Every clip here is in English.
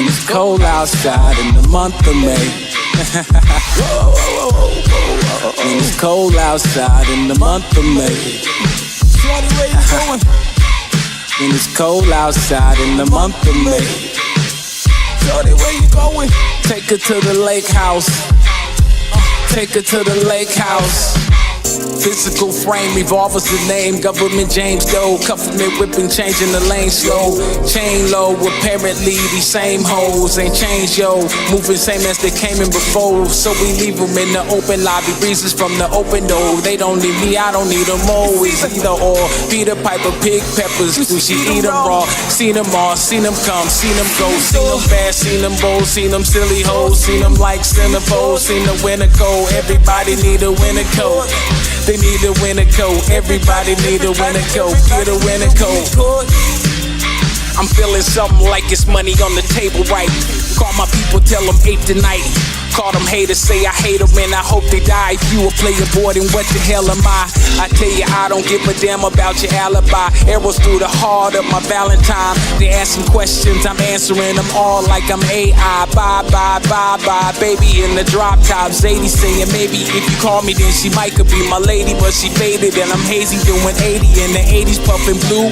When it's cold outside in the month of May. When it's cold outside in the month of May. When it's cold outside in the month of May. Shorty, where you going? Take her to the lake house. Take her to the lake house. Physical frame, revolver's the name. Government James Doe, cuffin' me, whipping, changing the lane slow. Chain low, apparently these same hoes ain't changed, yo. Moving same as they came in before. So we leave them in the open lobby, breezes from the open door. They don't need me, I don't need them always. Either or, Peter Piper, pig peppers. Do she eat them raw? Seen them all, seen them come, seen them go. Seen them fast, seen them bold, seen them silly hoes. Seen them like centerfolds, seen the winter cold. Everybody need a winter coat. They need a winter coat, everybody need a winter coat. Get a winter coat. I'm feeling something like it's money on the table, right? Call my people, tell them 8 tonight. Call them haters, say I hate them and I hope they die. If you a player boy, then what the hell am I? I tell you, I don't give a damn about your alibi. Arrows through the heart of my Valentine. They asking questions, I'm answering them all like I'm AI. Bye, bye, bye, bye, baby in the drop top. Zadie saying maybe if you call me, then she might could be my lady. But she faded and I'm hazy doing 80 in the 80s, puffin' blue.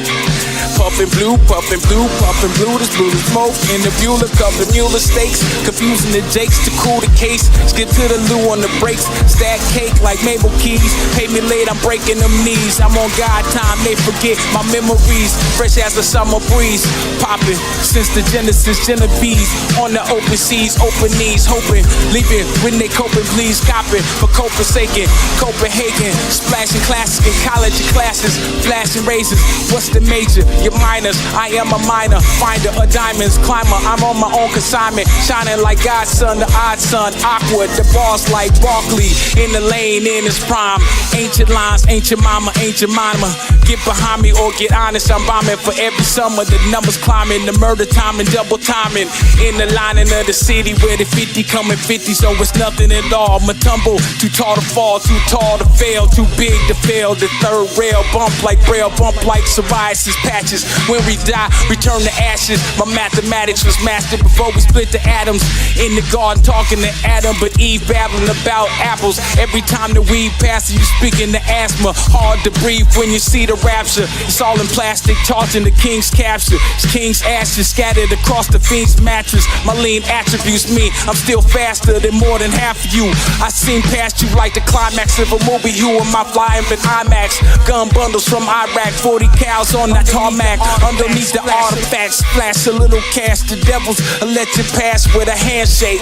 Puffin' blue, puffin' blue, puffin' blue. This blue is smoke in the Bueller cup, the Mueller steaks. Confusing the Jakes to cool the case. Skip to the loo on the brakes. Stack cake like Mabel Keys. Pay me late, I'm breaking them knees. I'm on God time, they forget my memories. Fresh as the summer breeze. Poppin' since the Genesis, Genovese. On the open seas, open knees. Hoping, leaving when they coping, please. Copping for Copenhagen, Copenhagen. Splashing classic in college classes. Flashing razors, what's the major? Your minors, I am a minor. Finder of diamonds, climber. I'm on my own consignment. Shining like God's son, the odd son. Awkward, the boss like Barkley. In the lane, in his prime. Ancient lines, ancient mama, ancient mama. Get behind me or get honest. I'm bombing for every summer. The numbers climbing, the murder time and double timing. In the lining of the city where the 50 coming 50, so it's nothing at all. Matumbo, too tall to fall, too tall to fail, too big to fail. The third rail, bump like braille, bump like psoriasis patches. When we die, return to ashes. My mathematics was mastered before we split the atoms. In the garden talking to Adam, but Eve babbling about apples. Every time the weed passes, you speaking to asthma. Hard to breathe when you see the rapture. It's all in plastic, charging the king's capture. It's king's ashes scattered across the fiend's mattress. My lean attributes me, I'm still faster than more than half of you. I seen past you like the climax of a movie. You and my flying with IMAX. Gun bundles from Iraq, 40 cows on that tarmac. Underneath the artifacts, flash a little cash. The devils will let you pass with a handshake.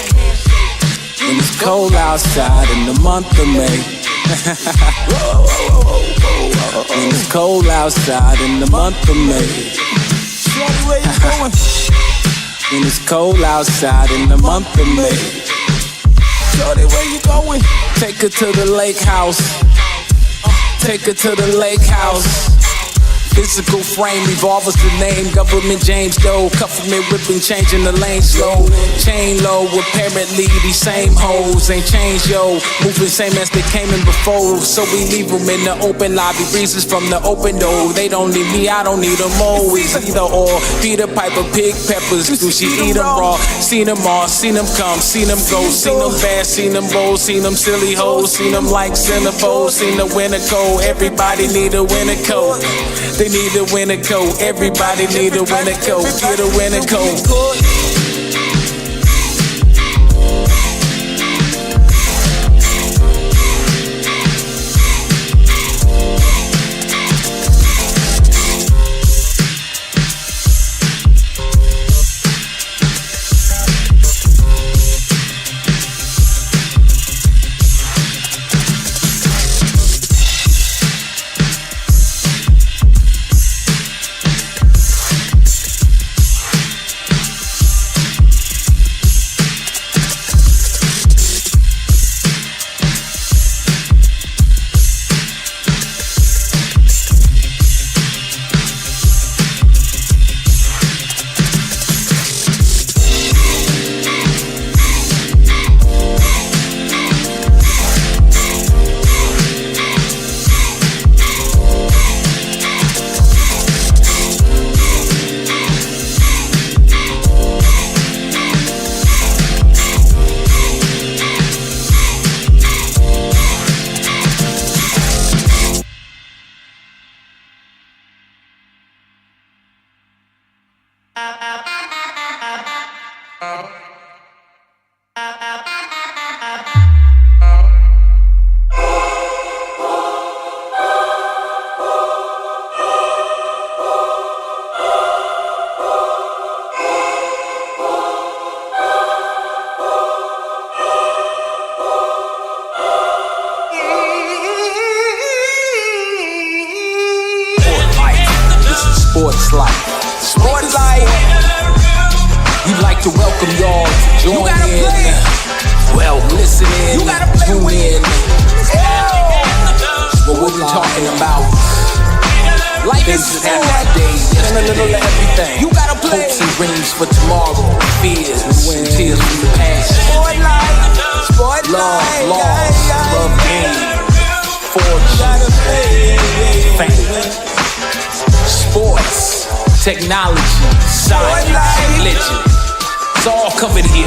When it's cold outside in the month of May. When it's cold outside in the month of May. When it's cold outside in the month of May. Shorty, where you going? Take her to the lake house. Take her to the lake house. Physical frame, revolver's the name. Government James Doe, cuffin' me, whipping, changing the lane slow. Chain low, apparently these same hoes ain't changed, yo. Moving same as they came in before. So we leave them in the open lobby, breezes from the open door. They don't need me, I don't need them always. Either or, Peter Piper, pig peppers. Do she eat them raw? Seen them all, seen them come, seen them go. Seen them fast, seen them bold, seen them silly hoes. Seen them like centerfolds, seen the winter cold. Everybody need a winter coat. They need a winter coat, everybody need a winter coat. Get a winter coat. welcome y'all to join You gotta in. play. Well, listen in, You gotta play tune with in. it. What we're talking about. Life is Things that happened sport. today, And a little of everything. You gotta play. hopes and dreams for tomorrow, fears and tears from the past. Sport life. Sport Love, life. loss, love, pain, fortune, Gotta play. fame, sports, technology, science, religion. It's all covered here.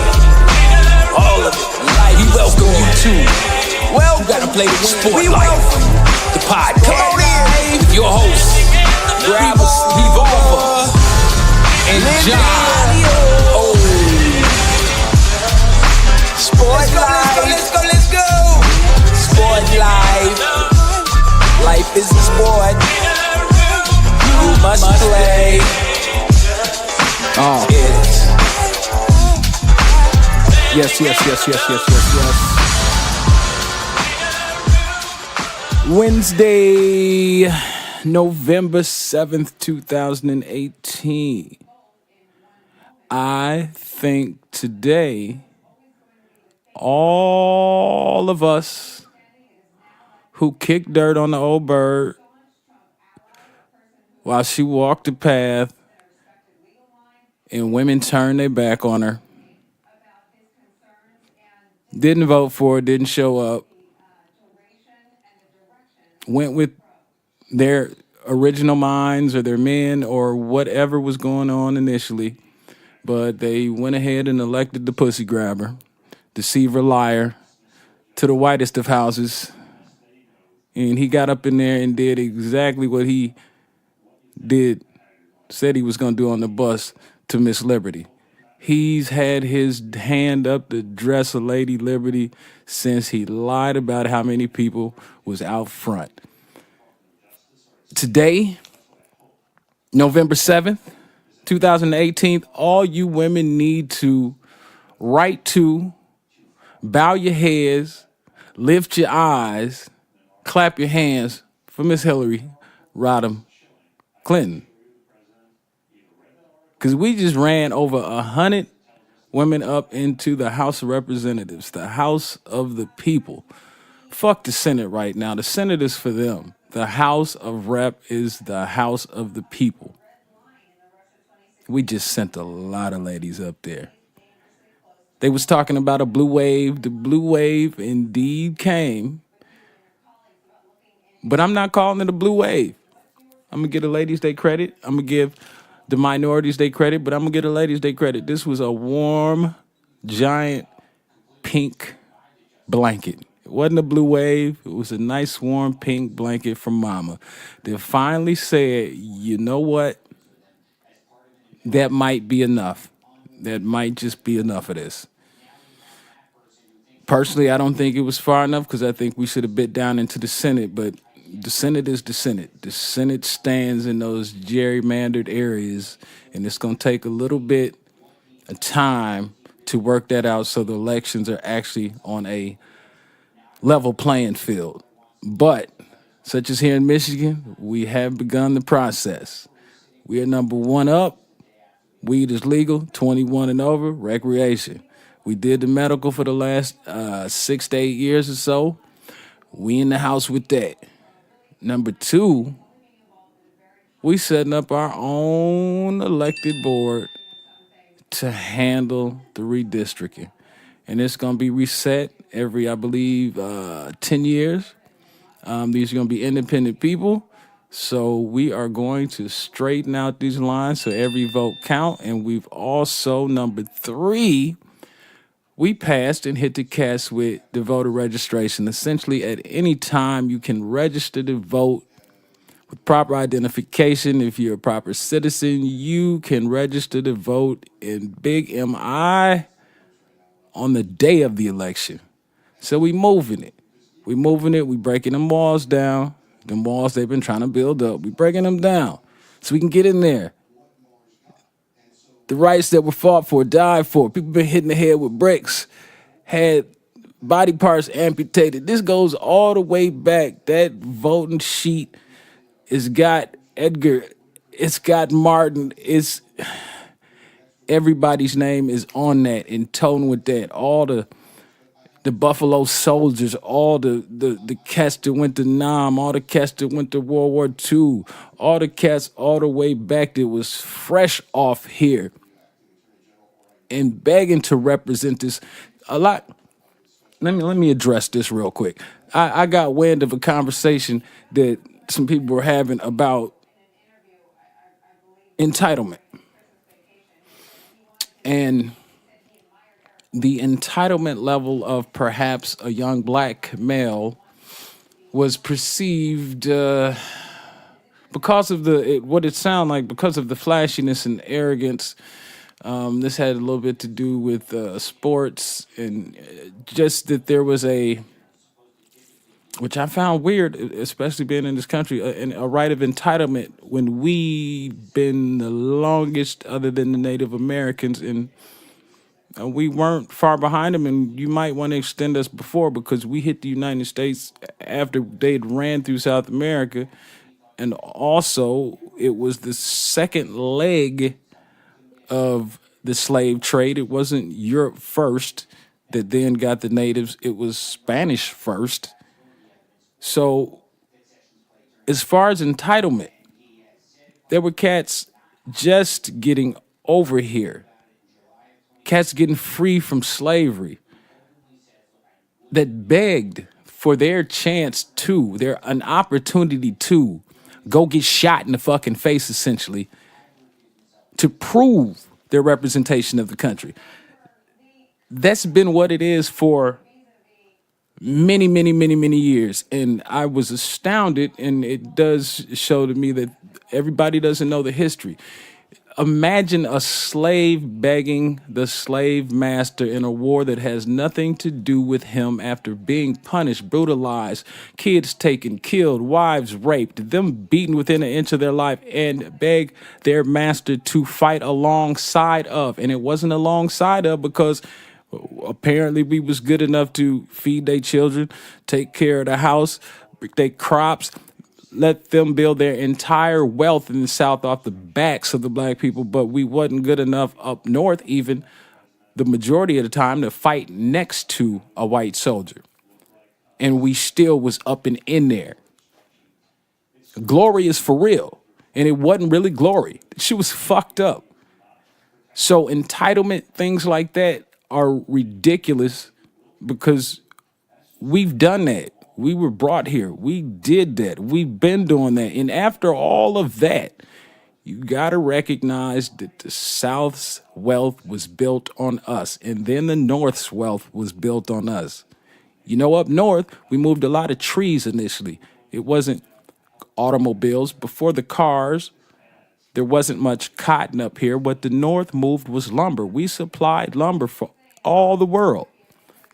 All of it. We welcome you to. Well, You gotta play the sport we life. welcome. The Come on podcast. in. With your hosts, Revolver and John. Oh, Sport life. Let's go. Sport life. Life is a sport. You must play. oh. It. Yes. Wednesday, November 7th, 2018. I think today, all of us who kicked dirt on the old bird while she walked the path and women turned their back on her, didn't vote for her, didn't show up, went with their original minds or their men or whatever was going on initially, but they went ahead and elected the pussy grabber, deceiver, liar, to the whitest of houses, and he got up in there and did exactly what he said he was going to do on the bus to Miss Liberty. He's had his hand up to dress a Lady Liberty since he lied about how many people was out front. Today, November 7th, 2018, all you women need to write to, bow your heads, lift your eyes, clap your hands for Miss Hillary Rodham Clinton. Because we just ran over 100 women up into the House of Representatives, the House of the People. Fuck the Senate right now. The Senate is for them. The House of Rep is the House of the People. We just sent a lot of ladies up there. They was talking about a blue wave. The blue wave indeed came. But I'm not calling it a blue wave. I'm going to give the ladies their credit. I'm going to give the minorities their credit, but I'm going to give the ladies their credit. This was a warm, giant, pink blanket. It wasn't a blue wave. It was a nice, warm, pink blanket from Mama. They finally said, you know what? That might be enough. That might just be enough of this. Personally, I don't think it was far enough because I think we should have bit down into the Senate, but the Senate is the Senate. The Senate stands in those gerrymandered areas, and it's going to take a little bit of time to work that out so the elections are actually on a level playing field. But, such as here in Michigan, we have begun the process. We are number one up. Weed is legal, 21 and over, recreation. We did the medical for the last 6 to 8 years or so. We in the house with that. Number two, we setting up our own elected board to handle the redistricting. And it's going to be reset every, I believe, 10 years. These are going to be independent people. So we are going to straighten out these lines so every vote count. And we've also, number three, we passed and hit the cast with the voter registration. Essentially, at any time, you can register to vote with proper identification. If you're a proper citizen, you can register to vote in Big MI on the day of the election. So we moving it. We breaking them walls down. Them walls they've been trying to build up. We breaking them down so we can get in there. The rights that were fought for, died for. People been hitting the head with bricks, had body parts amputated. This goes all the way back. That voting sheet, it's got Edgar, it's got Martin, it's everybody's name is on that, in tone with that. All the Buffalo Soldiers, all the cats that went to Nam, all the cats that went to World War II, all the cats all the way back that was fresh off here and begging to represent this a lot. Let me address this real quick. I got wind of a conversation that some people were having about entitlement. And the entitlement level of perhaps a young black male was perceived because of what it sounded like, because of the flashiness and arrogance. This had a little bit to do with sports, and just that there was which I found weird, especially being in this country, a right of entitlement when we've been the longest, other than the Native Americans, and we weren't far behind them, and you might want to extend us before, because we hit the United States after they'd ran through South America. And also, it was the second leg of the slave trade. It wasn't Europe first that then got the natives. It was Spanish first. So as far as entitlement, there were cats just getting over here, cats getting free from slavery, that begged for their chance to, an opportunity to go get shot in the fucking face, essentially, to prove their representation of the country. That's been what it is for many, many, many, many years. And I was astounded, and it does show to me that everybody doesn't know the history. Imagine a slave begging the slave master in a war that has nothing to do with him, after being punished, brutalized, kids taken, killed, wives raped, them beaten within an inch of their life, and beg their master to fight alongside of. And it wasn't alongside of because apparently we was good enough to feed their children, take care of the house, their crops, let them build their entire wealth in the South off the backs of the black people, but we wasn't good enough up north, even the majority of the time, to fight next to a white soldier. And we still was up and in there. Glory is for real. And it wasn't really glory. She was fucked up. So entitlement, things like that are ridiculous, because we've done that. We were brought here. We did that. We've been doing that. And after all of that, you got to recognize that the South's wealth was built on us. And then the North's wealth was built on us. You know, up north, we moved a lot of trees initially. It wasn't automobiles. Before the cars, there wasn't much cotton up here. What the North moved was lumber. We supplied lumber for all the world.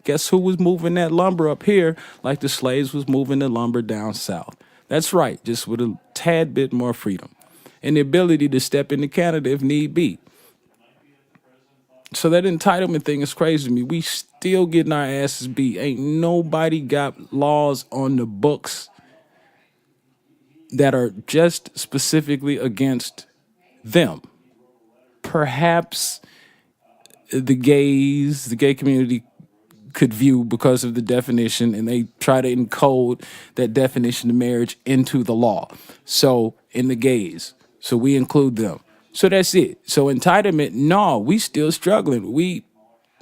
Guess who was moving that lumber up here like the slaves was moving the lumber down south? That's right, just with a tad bit more freedom and the ability to step into Canada if need be. So that entitlement thing is crazy to me. We still getting our asses beat. Ain't nobody got laws on the books that are just specifically against them. Perhaps the gay community could view because of the definition, and they try to encode that definition of marriage into the law. So in the gays, so we include them. So that's it. So entitlement, no, we still struggling. We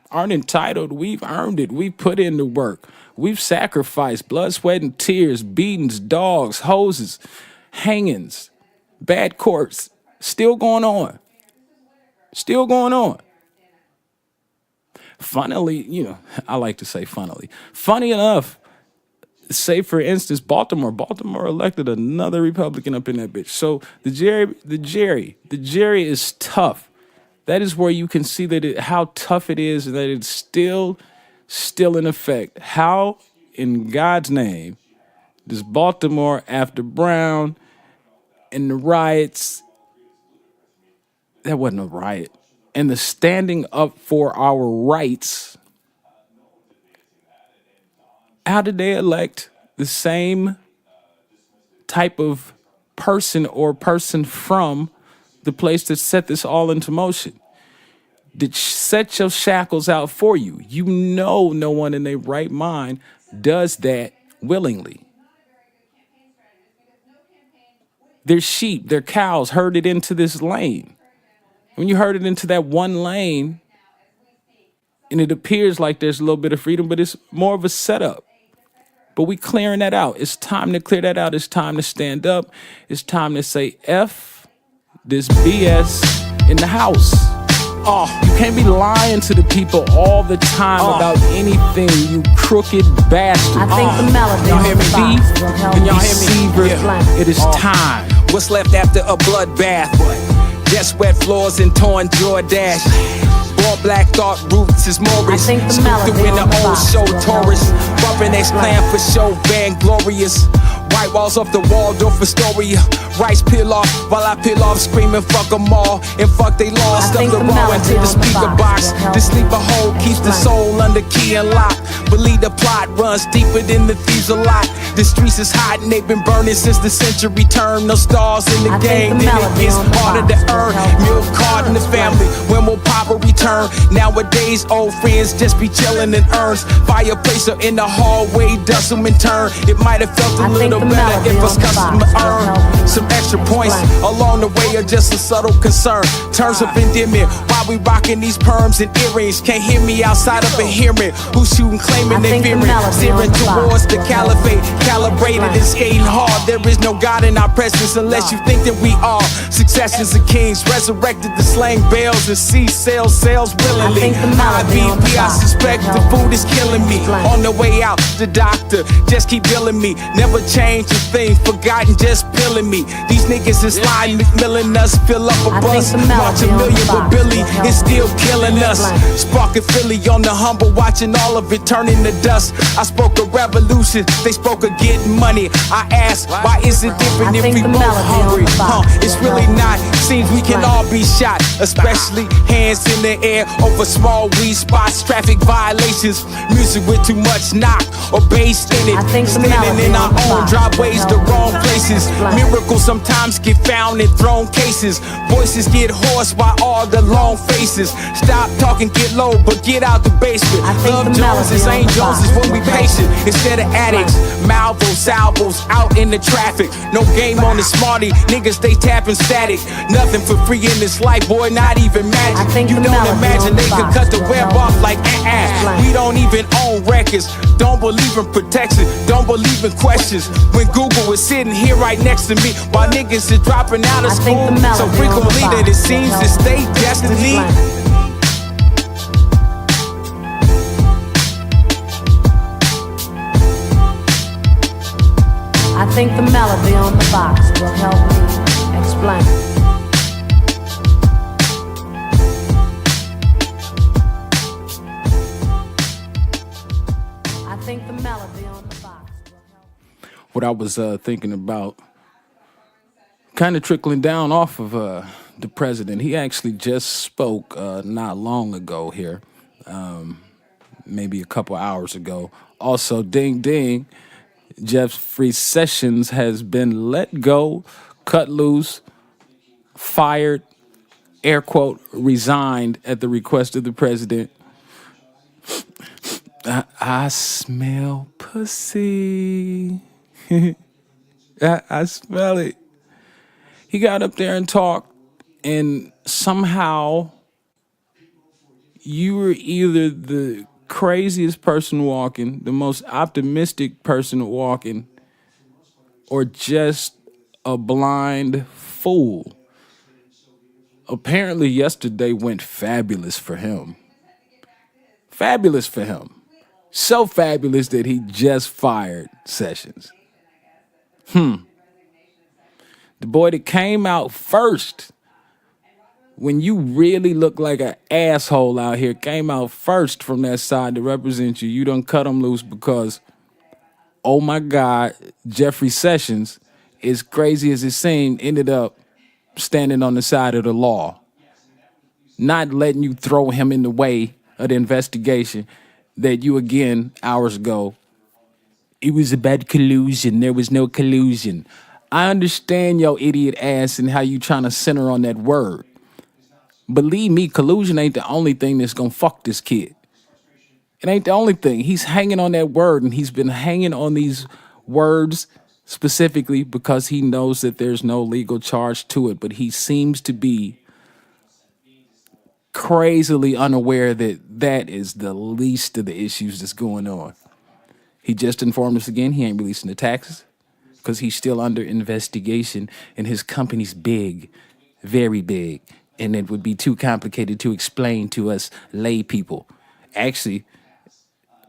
aren't entitled. We've earned it. We put in the work. We've sacrificed blood, sweat, and tears, beatings, dogs, hoses, hangings, bad courts, still going on. Still going on. Funnily, I like to say funnily. Funny enough, say for instance, Baltimore elected another Republican up in that bitch. So the Jerry is tough. That is where you can see that how tough it is, and that it's still in effect. How in God's name does Baltimore, after Brown and the riots, that wasn't a riot, and the standing up for our rights, how did they elect the same type of person or person from the place that set this all into motion? that set your shackles out for you. You know no one in their right mind does that willingly. Their sheep, their cows herded into this lane. When you herd it into that one lane, and it appears like there's a little bit of freedom, but it's more of a setup. But we clearing that out. It's time to clear that out. It's time to stand up. It's time to say F this BS in the house. You can't be lying to the people all the time about anything, you crooked bastard. I think the melody y'all hear me? box will help Can y'all me. hear me? It is time. What's left after a bloodbath? Just wet floors and torn Jordache. Born black thought roots is Morris. I think the Scooped melody through in on the the old box show will Taurus. help. Bumping X-Clan for show, vainglorious. White walls off the Waldorf Astoria. Rice peel off while I peel off, screaming fuck them all. And fuck they law, I stuff think the the raw melody into the on the speaker box box. will help. The sleeper hole keeps the soul under key and lock. Believe the plot runs deeper than the thieves a lot. The streets is hot and they've been burning since the century turn. No stars in the I think game, the then it melody gets on the harder to box will earn. help. Milk card in the family, when will Papa return? Nowadays, old friends just be chilling in urns. Fireplace or in the hallway, dust them in turn. It might have felt a I think little the better melody if on us the customer box will earn help. some extra points Blank. along the way, or just a subtle concern. Turns of endearment while we rocking these perms and earrings. Can't hear me outside of a hearing. Who's shooting, claiming I they think the fearing, melody steering on the box towards the will help. caliphate, calibrated and skating hard. There is no God in our presence unless you think that we are successions of kings, resurrected to slang bells and see sales willingly. think the melody on the IBP, I box suspect will the help. food is killing me. Blank. On the way out, the doctor just keep billing me. Never change a thing, forgotten, just pilling me. These niggas is lying, McMillan us, fill up a I bus, think the march a melody on the million, but box Billy will help. is still killing us. Blank. Sparking Philly on the humble, watching all of it turning to dust. I spoke of revolution, they spoke of getting money. I asked, why is it different I if think we the both melody on hungry? the box It's will really help. not. Seems we can Blank. all be shot, especially hands in the air over small weed spots, traffic violations, music with too much knock or bass in it. I think the Standing melody in on our the own box driveways, will the help. wrong places. Blank. Miracles sometimes get found in thrown cases. Voices get hoarse by all the long faces. Stop talking, get low, but get out the basement. I think Love the Joneses melody on ain't the Joneses box when we will help. patient. Instead of addicts, Malvos, salvos, out in the traffic. No game on the smarty, niggas they tapping static. Nothing for free in this life, boy, not even magic. I think You the don't melody imagine on the they could box cut the will web help. off like Blank. We don't even own records. Don't believe in protection. Don't believe in questions. When Google is sitting here right next to me, while niggas is dropping out of I think school the melody so on the frequently that it box seems will it's help. their destiny. Blank. I think the melody on the box will help me explain. I think the melody on the box will help. What I was thinking about, kind of trickling down off of the president. He actually just spoke not long ago here, maybe a couple hours ago. Also, ding ding, Jeffrey Sessions has been let go, cut loose, fired, air quote, resigned at the request of the president. I smell pussy. I smell it. He got up there and talked, and somehow you were either the craziest person walking, the most optimistic person walking, or just a blind fool. Apparently, yesterday went fabulous for him. Fabulous for him. So fabulous that he just fired Sessions. The boy that came out first, when you really look like an asshole out here, came out first from that side to represent you. You done cut him loose because, oh my God, Jeffrey Sessions, as crazy as it seemed, ended up standing on the side of the law, not letting you throw him in the way of the investigation that you, again, hours ago, it was about collusion. There was no collusion. I understand your idiot ass and how you trying to center on that word. Believe me, collusion ain't the only thing that's gonna fuck this kid. It ain't the only thing. He's hanging on that word, and he's been hanging on these words specifically because he knows that there's no legal charge to it. But he seems to be crazily unaware that that is the least of the issues that's going on. He just informed us again he ain't releasing the taxes because he's still under investigation, and his company's big, very big, and it would be too complicated to explain to us lay people. Actually,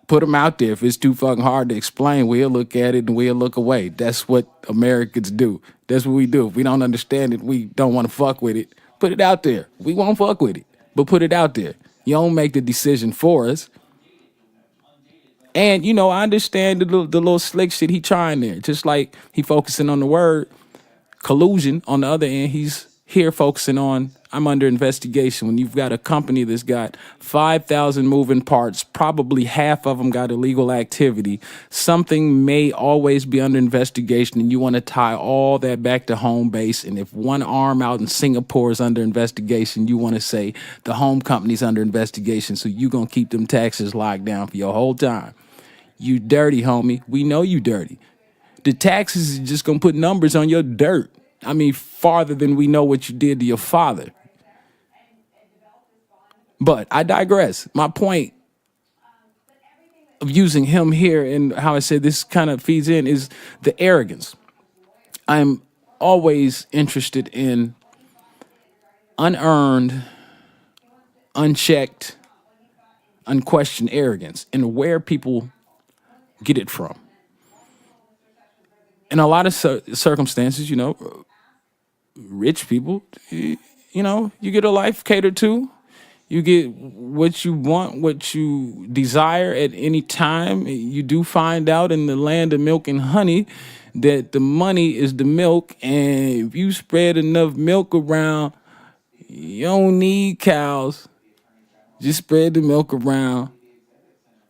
put him out there. If it's too fucking hard to explain, we'll look at it and we'll look away. That's what Americans do. That's what we do. If we don't understand it, we don't want to fuck with it. Put it out there. We won't fuck with it, but put it out there. You don't make the decision for us. And, you know, I understand the little slick shit he trying there. Just like he focusing on the word collusion. On the other end, he's here focusing on I'm under investigation. When you've got a company that's got 5,000 moving parts, probably half of them got illegal activity, something may always be under investigation, and you want to tie all that back to home base. And if one arm out in Singapore is under investigation, you want to say the home company's under investigation, so you're going to keep them taxes locked down for your whole time. You dirty, homie. We know you dirty. The taxes is just going to put numbers on your dirt. I mean, farther than we know what you did to your father. But I digress. My point of using him here and how I said this kind of feeds in is the arrogance. I'm always interested in unearned, unchecked, unquestioned arrogance and where people get it from. In a lot of circumstances, you know, rich people, you know, you get a life catered to. You get what you want, what you desire at any time. You do find out in the land of milk and honey that the money is the milk. And if you spread enough milk around, you don't need cows. Just spread the milk around.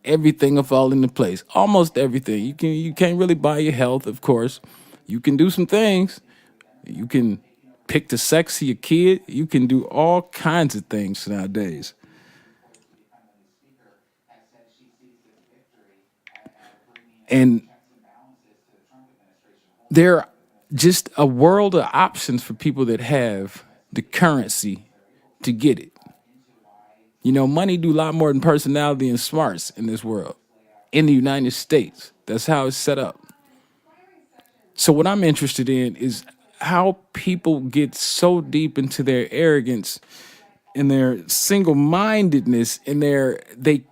Everything will fall into place. Almost everything. You can't really buy your health, of course. You can do some things. You can pick the sex of your kid. You can do all kinds of things nowadays. And there are just a world of options for people that have the currency to get it. You know, money do a lot more than personality and smarts in this world. In the United States, that's how it's set up. So what I'm interested in is how people get so deep into their arrogance and their single-mindedness and they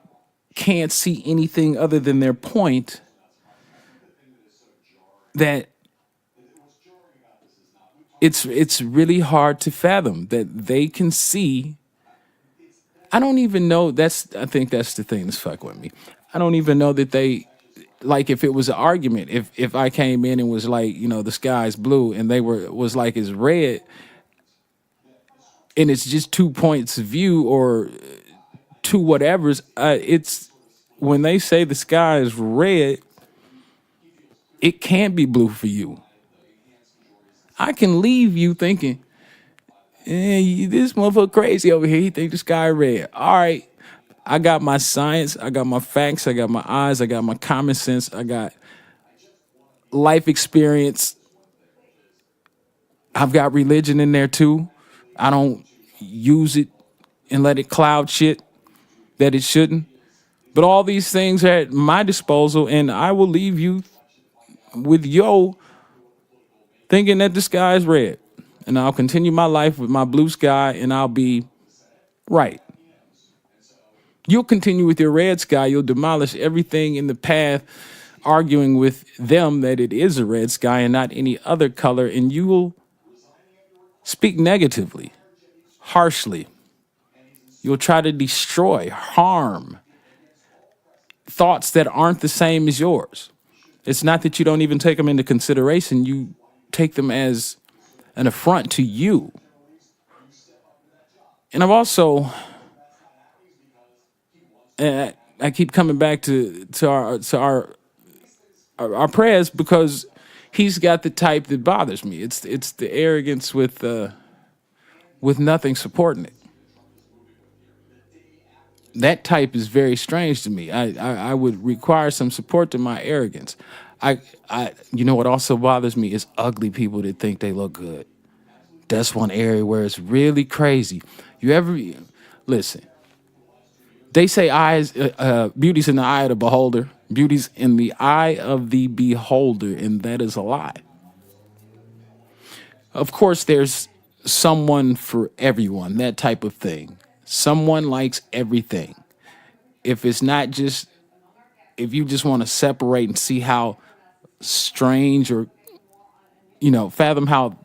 can't see anything other than their point, that it's really hard to fathom that they can see. I don't even know. I think that's the thing that's fuck with me. I don't even know that they, like, if it was an argument, if I came in and was like, you know, the sky's blue and was like it's red, and it's just 2 points of view or two whatevers. It's when they say the sky is red, it can't be blue for you. I can leave you thinking, this motherfucker crazy over here. He think the sky red. All right. I got my science. I got my facts. I got my eyes. I got my common sense. I got life experience. I've got religion in there too. I don't use it and let it cloud shit that it shouldn't. But all these things are at my disposal, and I will leave you with thinking that the sky is red. And I'll continue my life with my blue sky, and I'll be right. You'll continue with your red sky. You'll demolish everything in the path, arguing with them that it is a red sky and not any other color. And you will speak negatively, harshly. You'll try to destroy, harm thoughts that aren't the same as yours. It's not that you don't even take them into consideration. You take them as an affront to you. And I've also, I keep coming back to our prayers, because he's got the type that bothers me. It's the arrogance with nothing supporting it. that type is very strange to me. I would require some support to my arrogance. You know what also bothers me is ugly people that think they look good. That's one area where it's really crazy. Listen? They say beauty's in the eye of the beholder. Beauty's in the eye of the beholder, and that is a lie. Of course, there's someone for everyone, that type of thing. Someone likes everything. If you just want to separate and see how strange or, fathom how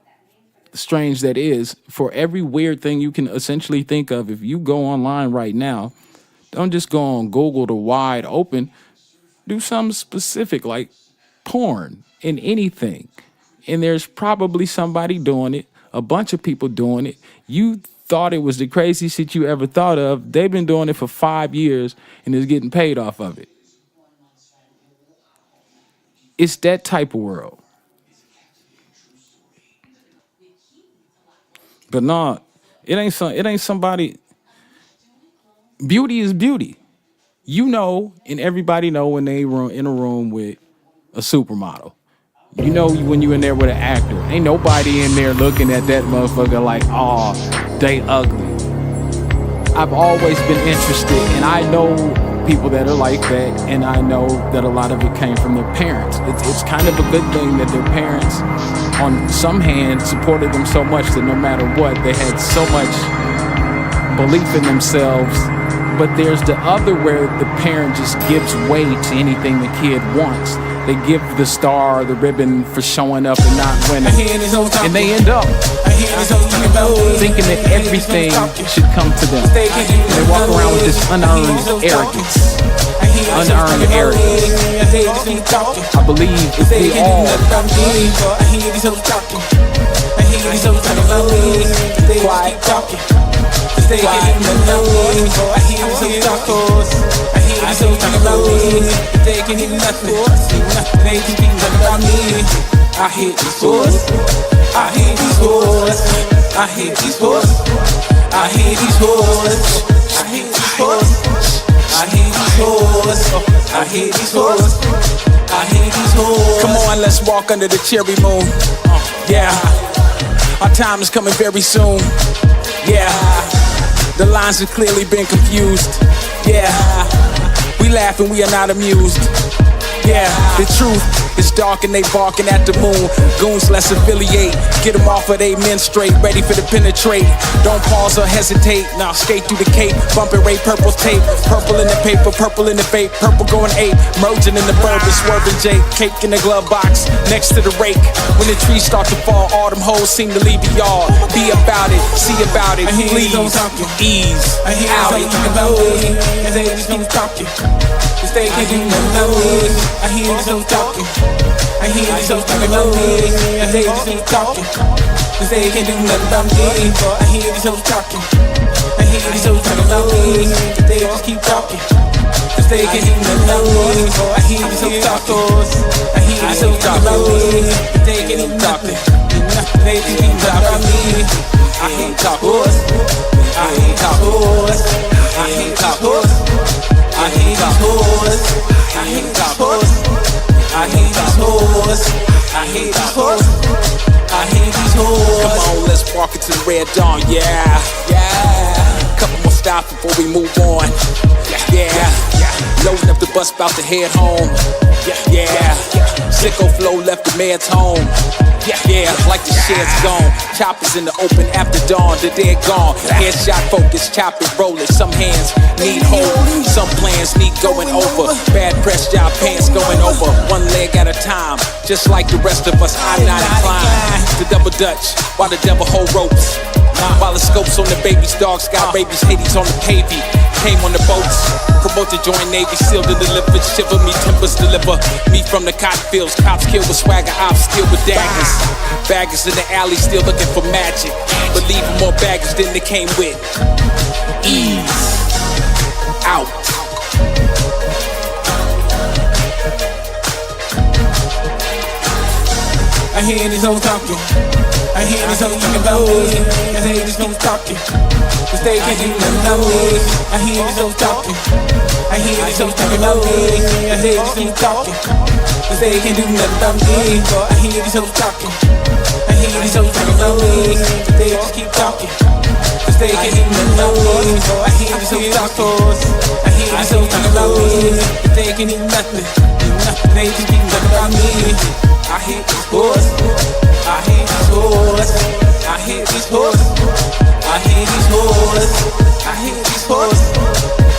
strange that is, for every weird thing you can essentially think of, if you go online right now, don't just go on Google to wide open, do something specific like porn in anything. And there's probably somebody doing it, a bunch of people doing it. You thought it was the craziest shit you ever thought of. They've been doing it for 5 years and is getting paid off of it. It's that type of world. But no, it ain't somebody. Beauty is beauty. And everybody know when they were in a room with a supermodel. You know when you in there with an actor. Ain't nobody in there looking at that motherfucker like, oh, they ugly. I've always been interested, and I know people that are like that, and I know that a lot of it came from their parents. It's kind of a good thing that their parents, on some hand, supported them so much that no matter what, they had so much belief in themselves. But there's the other where the parent just gives way to anything the kid wants. They give the star the ribbon for showing up and not winning. And they end up thinking that everything should come to them. They walk around with this unearned arrogance. I believe if we all quiet talking. I hate these whores. I hate these whores. I hate these whores. I hate these whores. I hate these whores. I hate these whores. I hate these whores. I hate these whores. Come on, let's walk under the cherry moon. Yeah, our time is coming very soon. Yeah, the lines have clearly been confused. Yeah, we laugh and we are not amused. Yeah, the truth is dark and they barking at the moon. Goons, let's affiliate. Get them off of they men straight, ready for the penetrate. Don't pause or hesitate. Now skate through the cape, bumping Ray Purple tape. Purple in the paper, purple in the vape. Purple going 8, merging in the bourbon, swerving Jake. Cake in the glove box, next to the rake. When the trees start to fall, all them hoes seem to leave the yard. Be about it, see about it, please. Ease out it. And they just keep talking. They can't do nothing about me. I hear these hoes talking. I hear these hoes talking about me. And they just keep talking. Cause they can't do nothing about me. I hear these hoes talking. I hear these hoes talking about me. They just keep talking. Cause they can't do nothing about me. I hear these hoes talking. I hear these hoes talking about me. They can't do nothing. They just keep talking about me. I hate top horse. I hate top horse. I hate top horse. I hate these whores. I hate these whores. I hate these whores. I hate these whores. I hate these whores. Come on, let's walk into the red dawn. Yeah, yeah. Couple more stops before we move on. Yeah, yeah. Loading up the bus, about to head home. Yeah, Sicko flow left the man's home. Yeah, like the shed's gone. Choppers in the open after dawn, the dead gone. Headshot focus, chop it, roll it. Some hands need hold, some plans need going over. Bad press job, pants going over. One leg at a time, just like the rest of us. I'm not inclined to double dutch while the devil hold ropes. While the scopes on the babies, dogs got rabies, Hades on the pavey. Came on the boats, promote to join Navy, seal to deliver, shiver me, timbers deliver. Me from the cotton fields, cops kill with swagger, ops steal with daggers. Baggers in the alley still looking for magic, but leaving more baggage than they came with. Ease out. I hear these hoes talking. I hear these hoes talking about me, and they just keep talking. Cause they can't do nothing about me. I hear these hoes talking. I hear these hoes talking about me, and they just keep talking. Cause they can't do nothing about me. I hear these hoes talking. I hear these hoes talking about me, but they just keep talking. Cause they can't do nothing about me. I hear these hoes talking. I hear these hoes talking about me, but they can't do nothing. They just keep talking about me. I hate these hoes. I hate these hoes. I hate these hoes. I hate these hoes. I hate these hoes.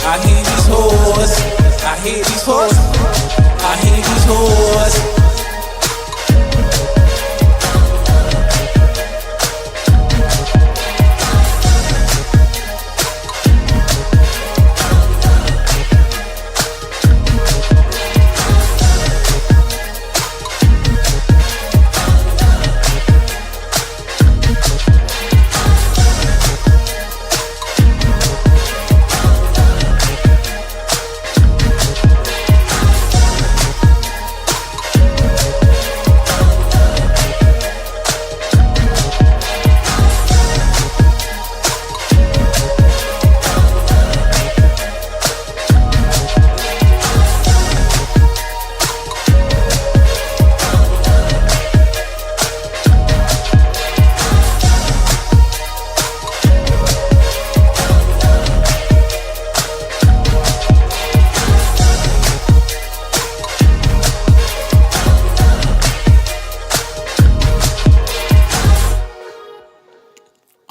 I hate these hoes. I hate these hoes. I hate these hoes.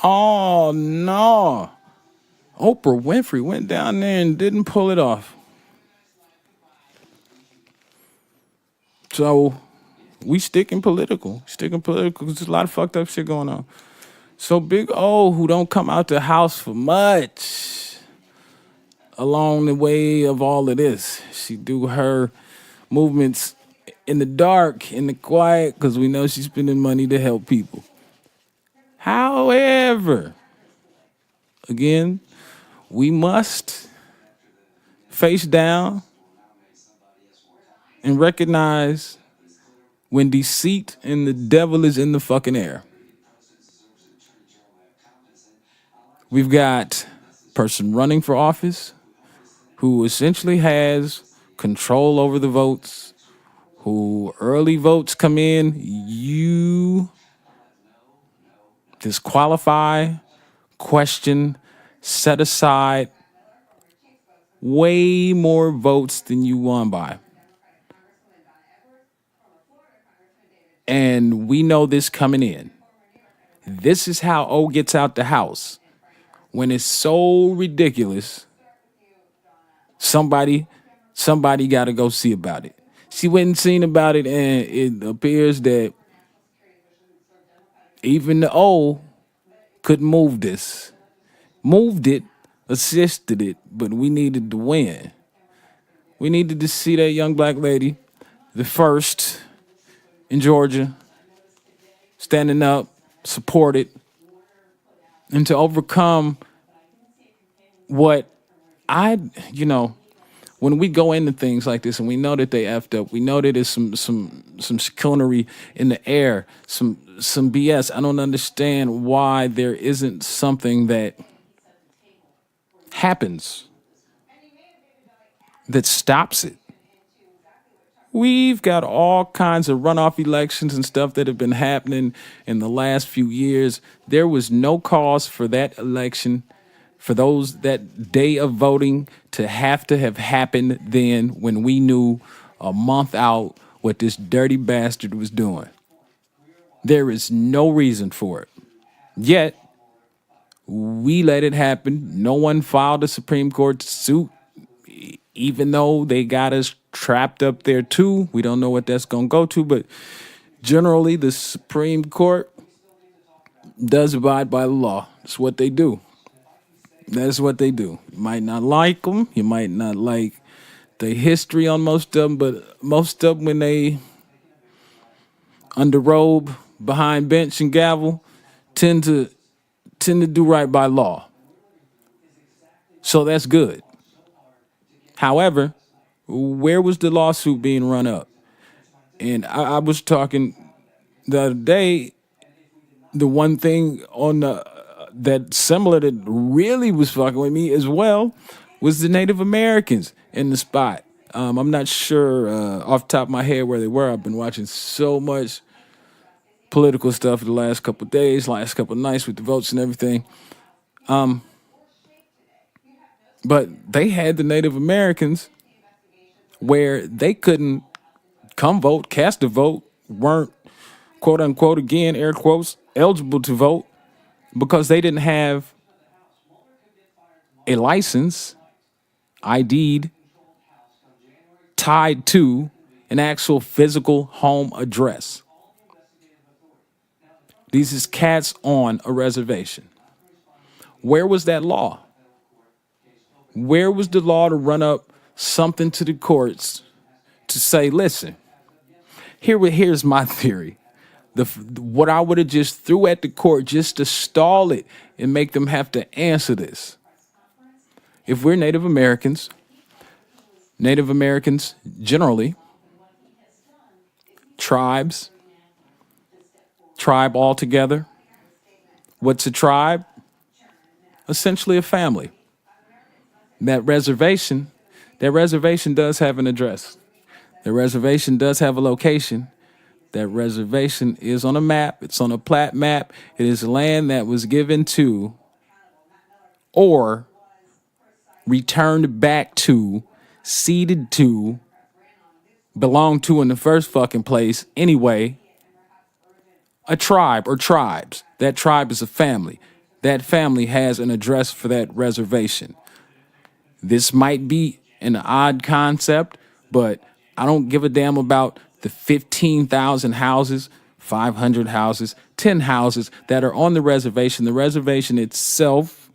Oh no. Oprah Winfrey went down there and didn't pull it off. So we sticking political. Sticking political because there's a lot of fucked up shit going on. So Big O, who don't come out the house for much along the way of all of this. She do her movements in the dark, in the quiet, because we know she's spending money to help people. However, again, we must face down and recognize when deceit and the devil is in the fucking air. We've got a person running for office who essentially has control over the votes, who early votes come in, you disqualify, question, set aside way more votes than you won by. And we know this coming in. This is how O gets out the house. When it's so ridiculous, somebody got to go see about it. She went and seen about it, and it appears that even the O couldn't move this. Moved it, assisted it, but we needed to win. We needed to see that young black lady, the first in Georgia, standing up, supported, and to overcome what when we go into things like this and we know that they effed up, we know that there's some chicanery in the air, some BS. I don't understand why there isn't something that happens that stops it. We've got all kinds of runoff elections and stuff that have been happening in the last few years. There was no cause for that election, for that day of voting to have happened then when we knew a month out what this dirty bastard was doing. There is no reason for it. Yet, we let it happen. No one filed a Supreme Court suit, even though they got us trapped up there too. We don't know what that's going to go to, but generally the Supreme Court does abide by the law. That's what they do. That's what they do. You might not like them. You might not like the history on most of them, but most of them, when they under robe, behind bench and gavel, tend to do right by law. So that's good. However, where was the lawsuit being run up? And I was talking the other day, the one thing on the that similar that really was fucking with me as well was the Native Americans in the spot. I'm not sure off the top of my head where they were. I've been watching so much political stuff the last couple of days, last couple of nights with the votes and everything. But they had the Native Americans where they couldn't come vote, cast a vote, weren't, quote unquote, again, air quotes, eligible to vote because they didn't have a license, ID'd, tied to an actual physical home address. These is cats on a reservation. Where was that law? Where was the law to run up something to the courts to say, listen, here's my theory. What I would have just threw at the court just to stall it and make them have to answer this. If we're Native Americans generally, tribes, tribe altogether. What's a tribe? Essentially a family. That reservation does have an address. The reservation does have a location. That reservation is on a map. It's on a plat map. It is land that was given to or returned back to, ceded to, belonged to in the first fucking place anyway, a tribe or tribes. That tribe is a family. That family has an address for that reservation. This might be an odd concept, but I don't give a damn about the 15,000 houses, 500 houses, 10 houses that are on the reservation. The reservation itself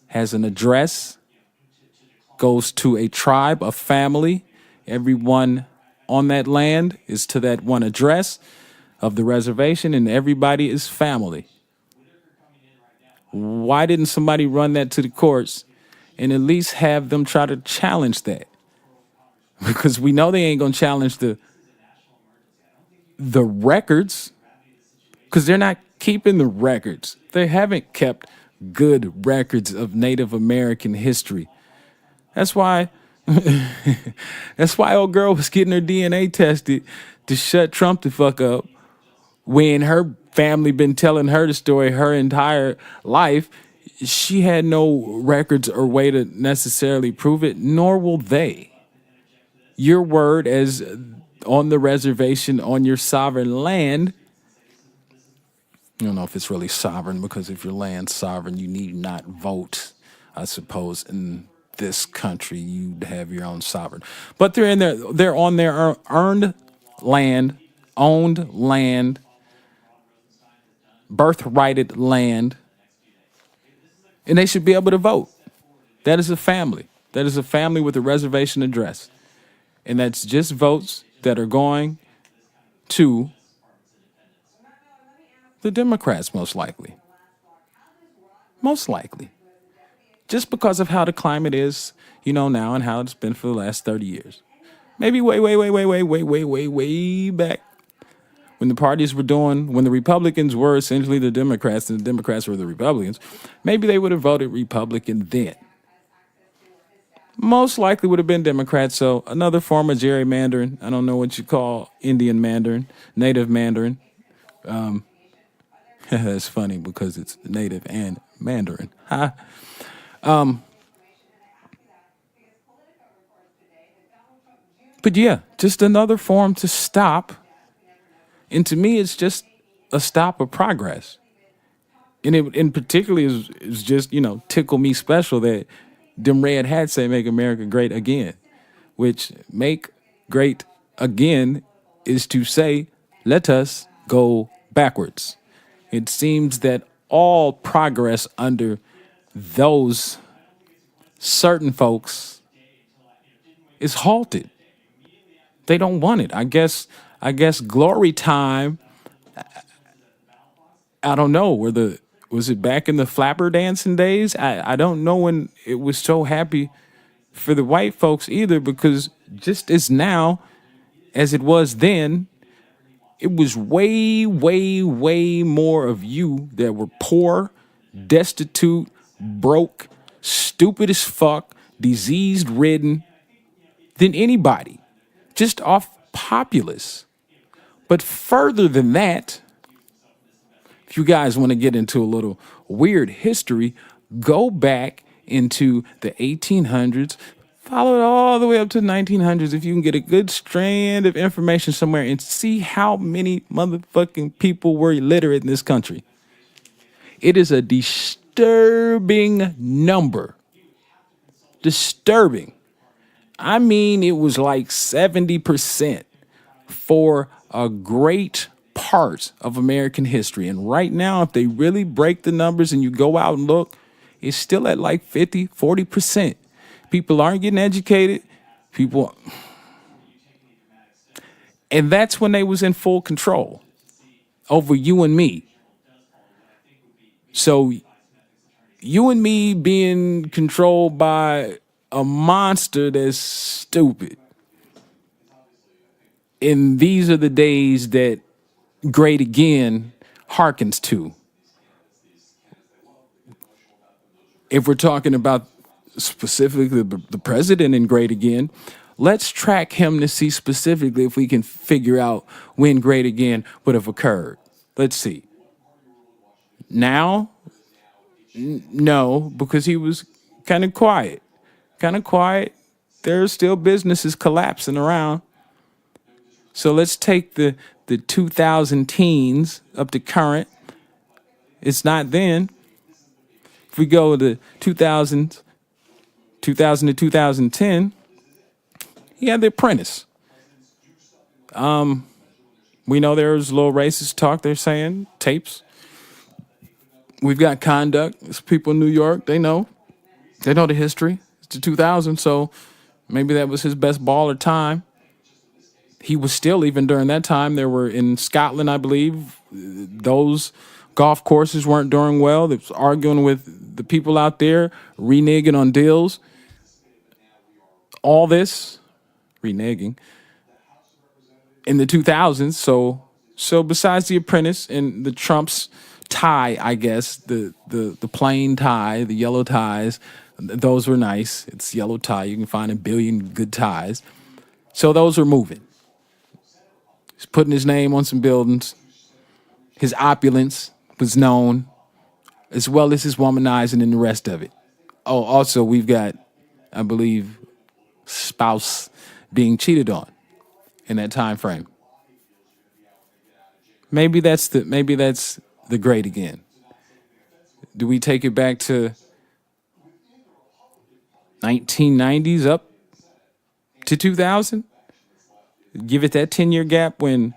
has an address, goes to a tribe, a family. Everyone on that land is to that one address of the reservation, and everybody is family. Why didn't somebody run that to the courts and at least have them try to challenge that? Because we know they ain't gonna challenge the records, because they're not keeping the records. They haven't kept good records of Native American history. That's why old girl was getting her DNA tested to shut Trump the fuck up when her family been telling her the story her entire life. She had no records or way to necessarily prove it, nor will they. Your word as on the reservation on your sovereign land. I don't know if it's really sovereign, because if your land's sovereign, you need not vote, I suppose, in this country. You'd have your own sovereign. But they're on their earned land, owned land, birthrighted land, and they should be able to vote. That is a family. That is a family with a reservation address. And that's just votes that are going to the Democrats, most likely. Most likely. Just because of how the climate is, now, and how it's been for the last 30 years. Maybe way back when the parties were when the Republicans were essentially the Democrats and the Democrats were the Republicans, maybe they would have voted Republican then. Most likely would have been Democrats, so another form of gerrymandering. I don't know what you call Indian Mandarin, Native Mandarin. That's funny because it's Native and Mandarin. Huh? But yeah, just another form to stop. And to me, it's just a stop of progress. And it in particularly is just, tickle me special that them red hats say make America great again, which make great again is to say, let us go backwards. It seems that all progress under those certain folks is halted. They don't want it. I guess glory time, I don't know, was it back in the flapper dancing days? I don't know when it was so happy for the white folks either, because just as now as it was then, It was way, way, way more of you that were poor, destitute, broke, stupid as fuck, disease ridden than anybody, just off populace. But further than that, if you guys want to get into a little weird history, go back into the 1800s, follow it all the way up to the 1900s if you can get a good strand of information somewhere and see how many motherfucking people were illiterate in this country. It is a disturbing number. Disturbing. I mean, it was like 70% for a great part of American history. And right now, if they really break the numbers and you go out and look, it's still at like 50, 40%. People aren't getting educated. And that's when they was in full control over you and me. So you and me being controlled by a monster that's stupid. And these are the days that Great Again harkens to. If we're talking about specifically the president in Great Again, let's track him to see specifically if we can figure out when Great Again would have occurred. Let's see. Now, no, because he was kind of quiet. There's still businesses collapsing around. So let's take the 2000 teens up to current. It's not then. If we go to 2000 to 2010, he had The Apprentice. We know there was a little racist talk they're saying, tapes. We've got Conduct. It's people in New York, they know. They know the history. It's the 2000s, so maybe that was his best baller time. He was still, even during that time, there were in Scotland, I believe, those golf courses weren't doing well. They was arguing with the people out there, reneging on deals. All this, reneging, in the 2000s. So besides The Apprentice and the Trump's tie, I guess, the plain tie, the yellow ties, those were nice. It's yellow tie. You can find a billion good ties. So those were moving. He's putting his name on some buildings. His opulence was known, as well as his womanizing and the rest of it. Oh, also, we've got, I believe, spouse being cheated on in that time frame. Maybe that's the Great Again. Do we take it back to 1990s up to 2000? Give it that 10-year gap when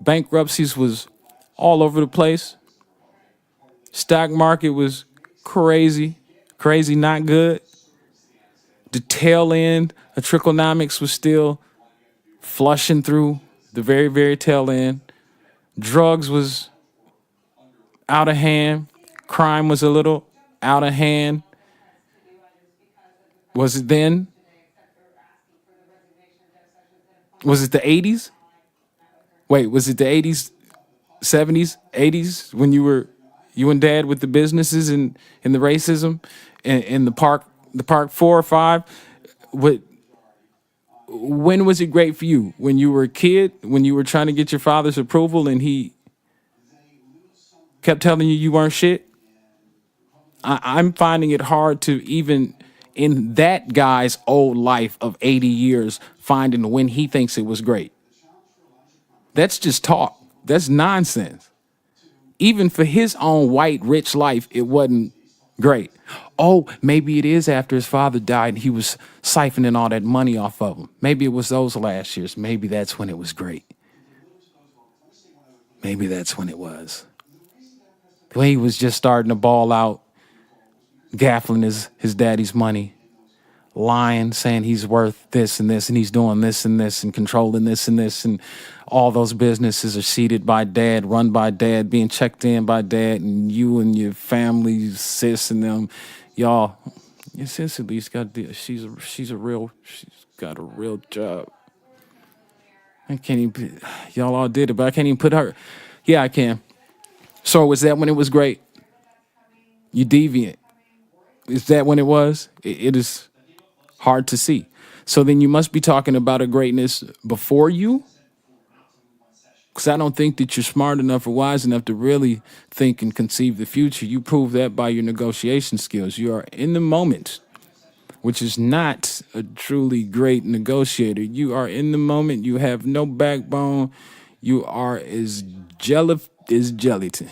bankruptcies was all over the place. Stock market was crazy, not good. The tail end of Trickonomics was still flushing through the very, very tail end. Drugs was out of hand. Crime was a little out of hand. Was it then? Was it the 80s? Wait, was it the 80s, 70s, 80s when you and Dad with the businesses and the racism in the park 4 or 5? When was it great for you? When you were a kid, when you were trying to get your father's approval and he kept telling you weren't shit? I'm finding it hard to even in that guy's old life of 80 years, finding when he thinks it was great. That's just talk. That's nonsense. Even for his own white, rich life, it wasn't great. Oh, maybe it is after his father died and he was siphoning all that money off of him. Maybe it was those last years. Maybe that's when it was great. Maybe that's when it was. When he was just starting to ball out, gaffling his daddy's money, lying, saying he's worth this and this, and he's doing this and this, and controlling this and this, and all those businesses are seeded by Dad, run by Dad, being checked in by Dad, and you and your family, sis and them, y'all. Your sis at least she's got a real job. I can't even. Y'all all did it, but I can't even put her. Yeah, I can. So was that when it was great? You deviant. Is that when it was? It is hard to see. So then you must be talking about a greatness before you, because I don't think that you're smart enough or wise enough to really think and conceive the future. You prove that by your negotiation skills. You are in the moment, which is not a truly great negotiator. You are in the moment. You have no backbone. You are as gelatin.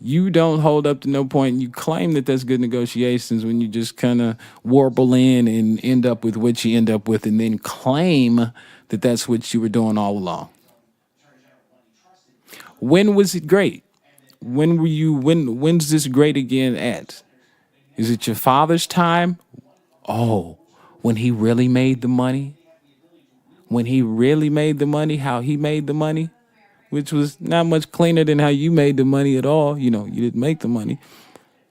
You don't hold up to no point. You claim that that's good negotiations when you just kind of warble in and end up with what you end up with, and then claim that that's what you were doing all along. When was it great? When were you? When's this great again at? Is it your father's time? Oh, when he really made the money? When he really made the money, how he made the money? Which was not much cleaner than how you made the money at all. You know, you didn't make the money.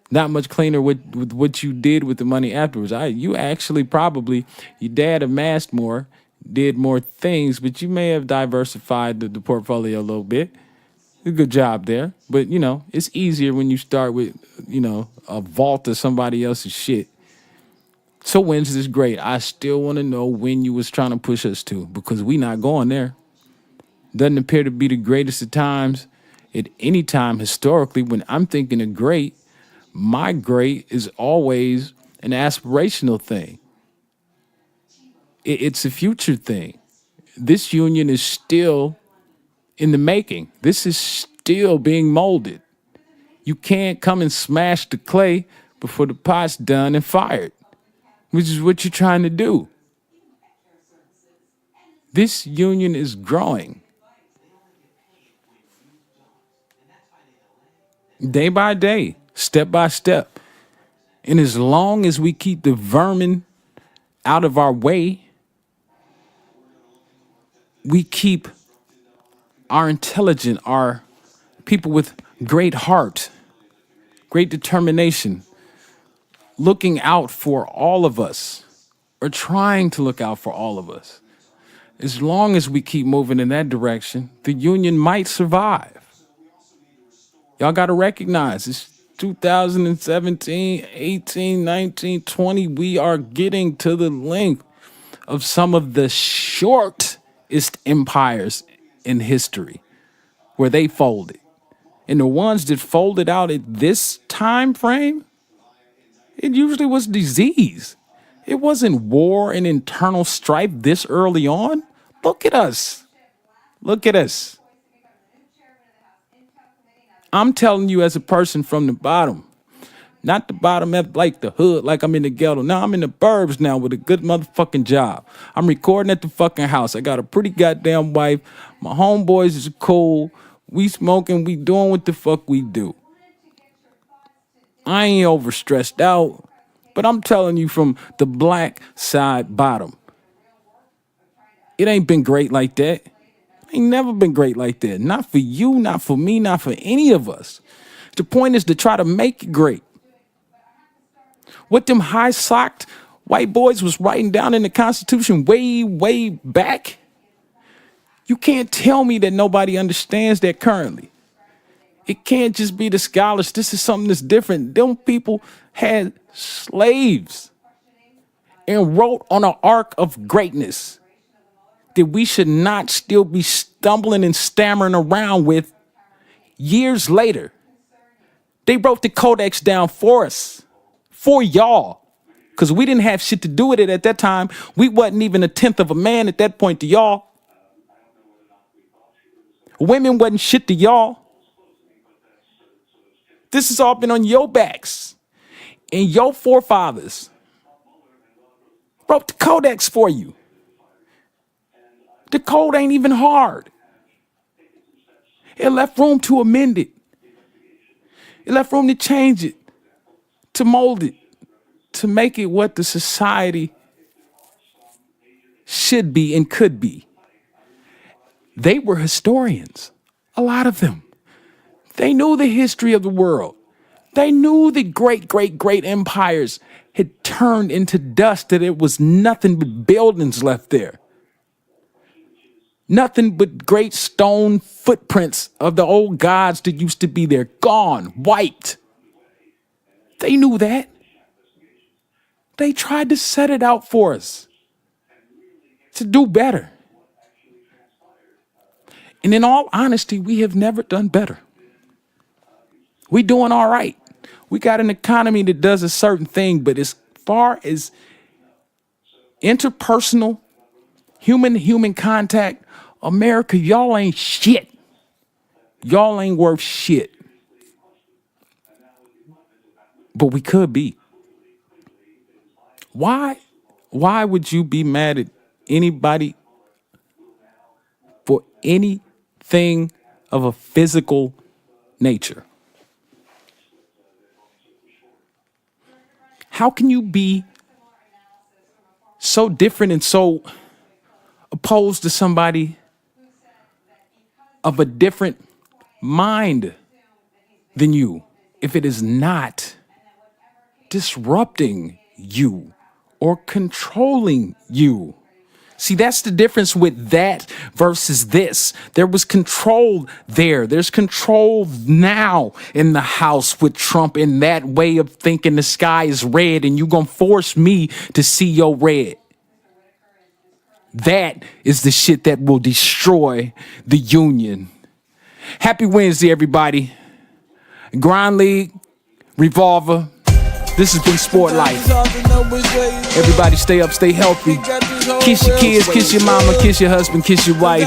Not much cleaner with what you did with the money afterwards. You actually probably, your dad amassed more, did more things, but you may have diversified the portfolio a little bit. A good job there. But, you know, it's easier when you start with, you know, a vault of somebody else's shit. So when's this great? I still want to know when you was trying to push us to, because we not going there. Doesn't appear to be the greatest of times at any time historically. When I'm thinking of great, my great is always an aspirational thing. It's a future thing. This union is still in the making. This is still being molded. You can't come and smash the clay before the pot's done and fired, which is what you're trying to do. This union is growing. Day by day, step by step. And as long as we keep the vermin out of our way, we keep our intelligent, our people with great heart, great determination, looking out for all of us, or trying to look out for all of us. As long as we keep moving in that direction, the union might survive. Y'all got to recognize it's 2017, 18, 19, 20. We are getting to the length of some of the shortest empires in history where they folded. And the ones that folded out at this time frame, it usually was disease. It wasn't war and internal strife this early on. Look at us. Look at us. I'm telling you as a person from the bottom, not the bottom at like the hood, like I'm in the ghetto. Now I'm in the burbs now with a good motherfucking job. I'm recording at the fucking house. I got a pretty goddamn wife. My homeboys is cool. We smoking. We doing what the fuck we do. I ain't overstressed out, but I'm telling you from the black side bottom. It ain't been great like that. Ain't never been great like that. Not for you, not for me, not for any of us. The point is to try to make it great. What them high-socked white boys was writing down in the Constitution way, way back, you can't tell me that nobody understands that currently. It can't just be the scholars. This is something that's different. Them people had slaves and wrote on an arc of greatness that we should not still be stumbling and stammering around with years later. They wrote the codex down for us, for y'all, because we didn't have shit to do with it at that time. We wasn't even a tenth of a man at that point to y'all. Women wasn't shit to y'all. This has all been on your backs. And your forefathers wrote the codex for you. The code ain't even hard. It left room to amend it. It left room to change it, to mold it, to make it what the society should be and could be. They were historians, a lot of them. They knew the history of the world. They knew the great, great, great empires had turned into dust, that it was nothing but buildings left there. Nothing but great stone footprints of the old gods that used to be there. Gone, wiped. They knew that. They tried to set it out for us to do better. And in all honesty, we have never done better. We doing all right. We got an economy that does a certain thing, but as far as interpersonal, human contact, America, y'all ain't shit. Y'all ain't worth shit. But we could be. Why would you be mad at anybody for anything of a physical nature? How can you be so different and so opposed to somebody of a different mind than you if it is not disrupting you or controlling you? See, that's the difference with that versus this. There was control there. There's control now in the house with Trump in that way of thinking the sky is red and you gonna force me to see your red. That is the shit that will destroy the union. Happy Wednesday, everybody. Grind League, Revolver. This has been Sport Life. Everybody stay up, stay healthy. Kiss your kids, kiss your mama, kiss your husband, kiss your wife.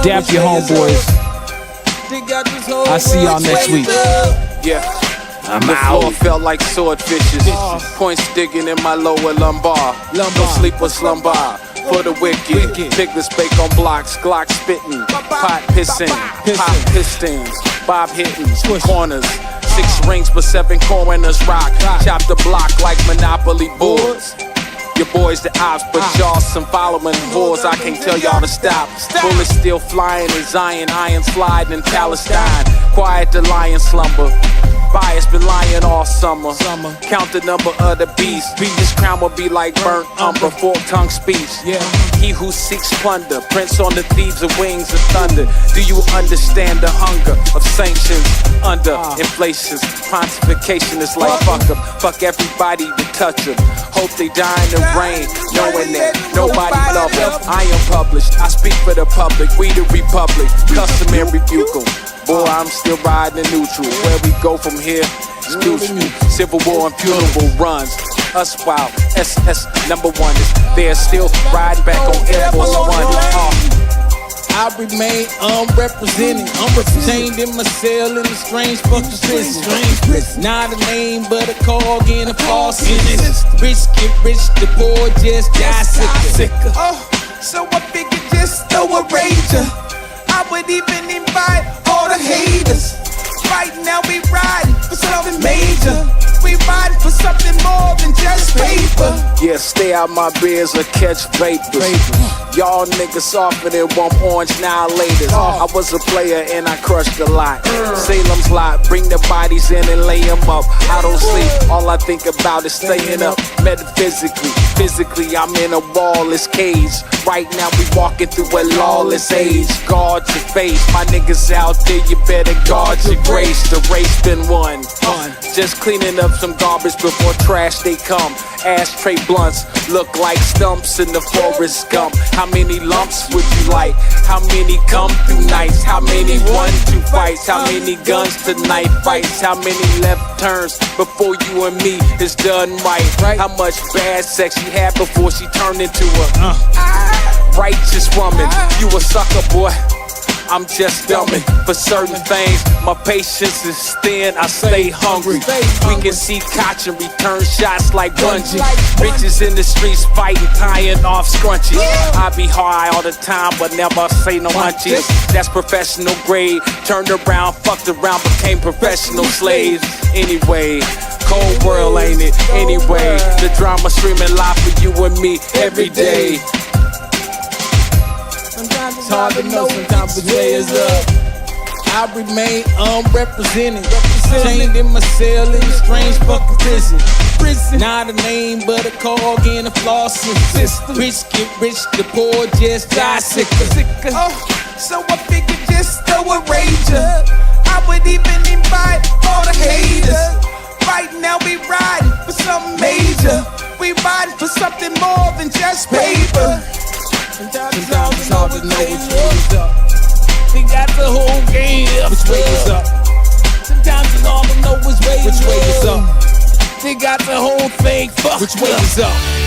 Dap your homeboys. I'll see y'all next week. Yeah. The floor felt like swordfishes. Points digging in my lower lumbar. No sleep or slumber. For the wicked, Piglets bake on blocks, Glock spitting, pot pissing, pop pistons, Bob hitting, corners, 6 rings but 7 coroners rock, chop the block like Monopoly boards. Your boys the ops, but y'all some following whores. I can't tell y'all to stop. Bullets still flying in Zion, iron sliding in Palestine. Quiet the lion slumber. Bias been lying all summer. Count the number of the beast. This crown will be like burnt umber, forked tongue speech. He who seeks plunder, prince on the thieves of wings of thunder. Do you understand the hunger of sanctions under inflation? Pontification is like fuck everybody to touch them. Hope they die in the rain, knowing that nobody love them. I am published, I speak for the public. We the republic, customary rebuke them. Boy, I'm still riding neutral. Where we go from here is crucial. Civil war and funeral runs. Us wild, SS number 1 is they're still riding back on Air Force One. I remain unrepresented, chained in my cell in a strange fucking prison. Not a name but a cog in a false sentence. Rich get rich, the poor just die sicker. So I figured just throw a rager. I would even invite all the haters. Right now we riding for something major. We riding for something more than just paper. Yeah, stay out my beers or catch vapors. Y'all niggas softer than one orange now later. I was a player and I crushed a lot. Salem's Lot, bring the bodies in and lay them up. I don't sleep, all I think about is staying up. Metaphysically, physically, I'm in a wallless cage. Right now we walking through a lawless age. Guard your face, my niggas out there, you better guard your grace. The race been won. Just cleaning up some garbage before trash they come. Ashtray blunts look like stumps in the forest gump. How many lumps would you like? How many come through nights? How many 1-2 fights? How many guns to knife fights? How many left turns before you and me is done right? How much bad sex she had before she turned into a righteous woman? You a sucker, boy. I'm just dumbing for certain things. My patience is thin, I stay hungry. We can see Koch and return shots like Bungie. Bitches in the streets fighting, tying off scrunchies. I be high all the time, but never say no munchies. That's professional grade. Turned around, fucked around, became professional slaves. Anyway, cold world, ain't it? Anyway, the drama streaming live for you and me every day. It's hard to know sometimes which way is up. I remain unrepresented, chained in my cell in a strange fucking prison. prison. Not a name, but a cog and a flossing system. Rich get rich, the poor just die sicker. So I figured just throw a rager. I would even invite all the haters. Right now we riding for something major. We riding for something more than just paper. Sometimes all we know is what's up. They got the whole game. Which way is up? Sometimes it's all I know is Which way is up? They got the whole thing fucked Which way is up?